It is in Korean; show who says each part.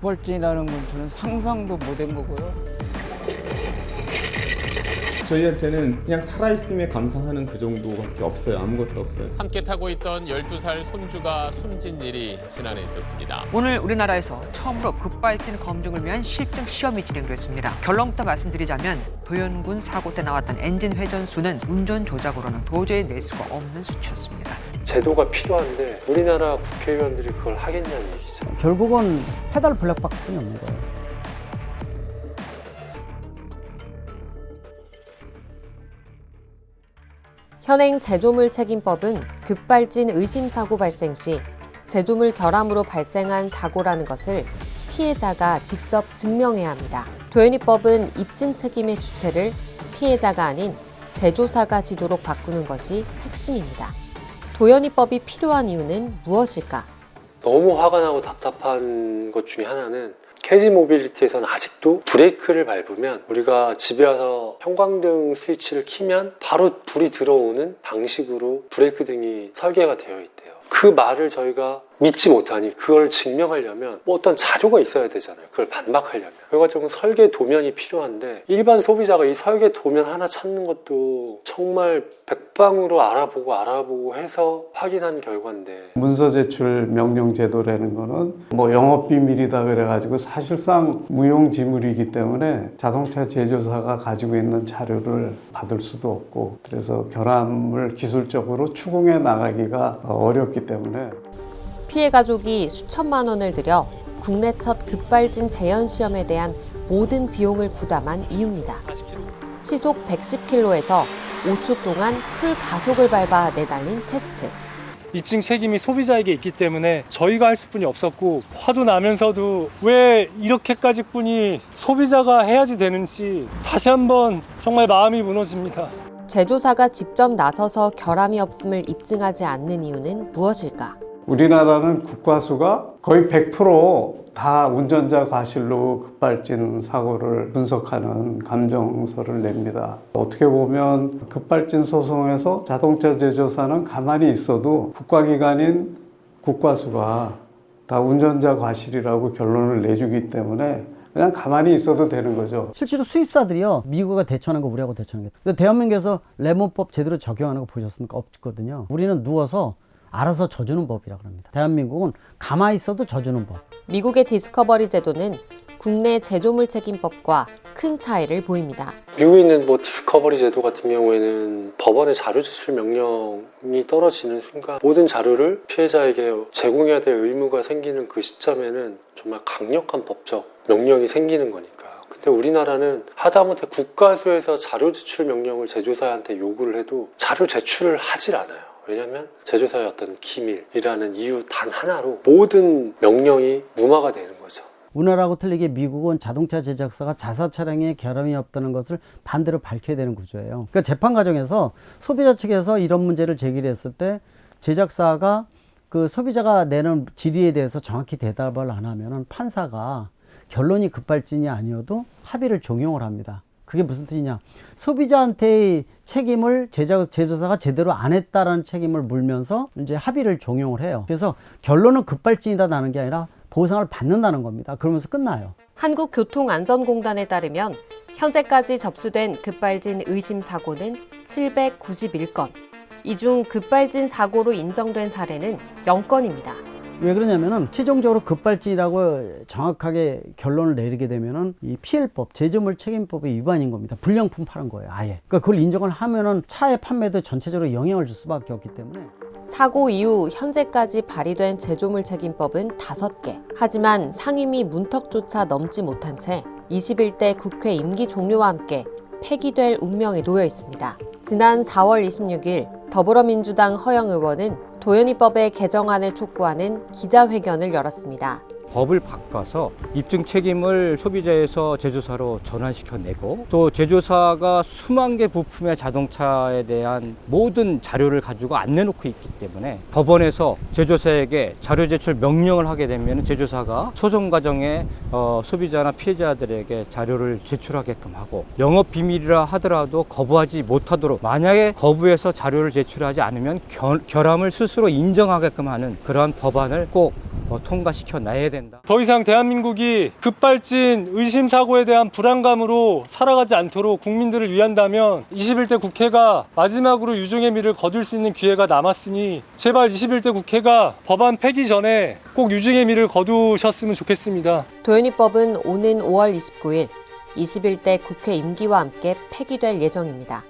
Speaker 1: 급발진이라는 건 저는 상상도 못한 거고요.
Speaker 2: 저희한테는 그냥 살아있음에 감사하는 그 정도밖에 없어요. 아무것도 없어요.
Speaker 3: 함께 타고 있던 12살 손주가 숨진 일이 지난해 있었습니다.
Speaker 4: 오늘 우리나라에서 처음으로 급발진 검증을 위한 실증 시험이 진행됐습니다. 결론부터 말씀드리자면 도연군 사고 때 나왔던 엔진 회전수는 운전 조작으로는 도저히 낼 수가 없는 수치였습니다.
Speaker 5: 제도가 필요한데 우리나라 국회의원들이 그걸 하겠냐는 얘기죠.
Speaker 6: 결국은 페달 블랙박스뿐이 없는 거예요.
Speaker 7: 현행 제조물 책임법은 급발진 의심사고 발생 시 제조물 결함으로 발생한 사고라는 것을 피해자가 직접 증명해야 합니다. 도연이법은 입증 책임의 주체를 피해자가 아닌 제조사가 지도록 바꾸는 것이 핵심입니다. 도연이법이 필요한 이유는 무엇일까?
Speaker 5: 너무 화가 나고 답답한 것 중에 하나는 KG 모빌리티에서는 아직도 브레이크를 밟으면 우리가 집에 와서 형광등 스위치를 켜면 바로 불이 들어오는 방식으로 브레이크 등이 설계가 되어 있대요. 그 말을 저희가 믿지 못하니 그걸 증명하려면 뭐 어떤 자료가 있어야 되잖아요. 그걸 반박하려면. 결과적으로 설계 도면이 필요한데 일반 소비자가 이 설계 도면 하나 찾는 것도 정말 백방으로 알아보고 해서 확인한 결과인데,
Speaker 8: 문서 제출 명령 제도라는 거는 뭐 영업 비밀이다 그래가지고 사실상 무용지물이기 때문에 자동차 제조사가 가지고 있는 자료를 받을 수도 없고, 그래서 결함을 기술적으로 추궁해 나가기가 어렵기 때문에
Speaker 7: 피해 가족이 수천만 원을 들여 국내 첫 급발진 재현 시험에 대한 모든 비용을 부담한 이유입니다. 시속 110km에서 5초 동안 풀 가속을 밟아 내달린 테스트.
Speaker 9: 입증 책임이 소비자에게 있기 때문에 저희가 할 수뿐이 없었고, 화도 나면서도 왜 이렇게까지 뿐이 소비자가 해야지 되는지 다시 한번 정말 마음이 무너집니다.
Speaker 7: 제조사가 직접 나서서 결함이 없음을 입증하지 않는 이유는 무엇일까?
Speaker 8: 우리나라는 국과수가 거의 100% 운전자 과실로 급발진 사고를 분석하는 감정서를 냅니다. 어떻게 보면 급발진 소송에서 자동차 제조사는 가만히 있어도 국가기관인 국과수가 다 운전자 과실이라고 결론을 내주기 때문에 그냥 가만히 있어도 되는 거죠.
Speaker 6: 실제로 수입사들이요, 미국과 대처하는 거 우리하고 대처하는 게, 대한민국에서 레몬법 제대로 적용하는 거 보셨습니까? 없거든요. 우리는 누워서 알아서 져주는 법이라고 합니다. 대한민국은 가만히 있어도 져주는 법.
Speaker 7: 미국의 디스커버리 제도는 국내 제조물 책임법과 큰 차이를 보입니다.
Speaker 5: 미국에 있는 디스커버리 제도 같은 경우에는 법원의 자료 제출 명령이 떨어지는 순간 모든 자료를 피해자에게 제공해야 될 의무가 생기는 그 시점에는 정말 강력한 법적 명령이 생기는 거니까. 근데 우리나라는 하다못해 국가수에서 자료 제출 명령을 제조사한테 요구를 해도 자료 제출을 하질 않아요. 왜냐하면 제조사의 어떤 기밀이라는 이유 단 하나로 모든 명령이 무마가 되는 거죠.
Speaker 6: 우리나라하고 틀리게 미국은 자동차 제작사가 자사 차량에 결함이 없다는 것을 반대로 밝혀야 되는 구조예요. 그러니까 재판 과정에서 소비자 측에서 이런 문제를 제기를 했을 때 제작사가 그 소비자가 내는 질의에 대해서 정확히 대답을 안 하면은 판사가 결론이 급발진이 아니어도 합의를 종용을 합니다. 그게 무슨 뜻이냐? 소비자한테의 책임을 제조사가 제대로 안 했다라는 책임을 물면서 이제 합의를 종용을 해요. 그래서 결론은 급발진이다 나는 게 아니라 보상을 받는다는 겁니다. 그러면서 끝나요.
Speaker 7: 한국교통안전공단에 따르면 현재까지 접수된 급발진 의심 사고는 791건. 이 중 급발진 사고로 인정된 사례는 0건입니다.
Speaker 6: 왜 그러냐면은 최종적으로 급발진이라고 정확하게 결론을 내리게 되면은 이 PL법, 제조물 책임법의 위반인 겁니다. 불량품 파는 거예요, 아예. 그러니까 그걸 인정을 하면은 차의 판매도 전체적으로 영향을 줄 수밖에 없기 때문에.
Speaker 7: 사고 이후 현재까지 발의된 제조물 책임법은 5개. 하지만 상임위 문턱조차 넘지 못한 채 21대 국회 임기 종료와 함께 폐기될 운명에 놓여 있습니다. 지난 4월 26일 더불어민주당 허영 의원은 도연이법의 개정안을 촉구하는 기자회견을 열었습니다.
Speaker 10: 법을 바꿔서 입증 책임을 소비자에서 제조사로 전환시켜내고, 또 제조사가 수만 개 부품의 자동차에 대한 모든 자료를 가지고 안 내놓고 있기 때문에 법원에서 제조사에게 자료 제출 명령을 하게 되면 제조사가 소송 과정에 소비자나 피해자들에게 자료를 제출하게끔 하고, 영업 비밀이라 하더라도 거부하지 못하도록, 만약에 거부해서 자료를 제출하지 않으면 결함을 스스로 인정하게끔 하는 그러한 법안을 꼭 통과시켜 놔야 된다. 된다.
Speaker 9: 더 이상 대한민국이 급발진 의심 사고에 대한 불안감으로 살아가지 않도록 국민들을 위한다면 21대 국회가 마지막으로 유종의 미를 거둘 수 있는 기회가 남았으니 제발 21대 국회가 법안 폐기 전에 꼭 유종의 미를 거두셨으면 좋겠습니다.
Speaker 7: 도연이법은 오는 5월 29일 21대 국회 임기와 함께 폐기될 예정입니다.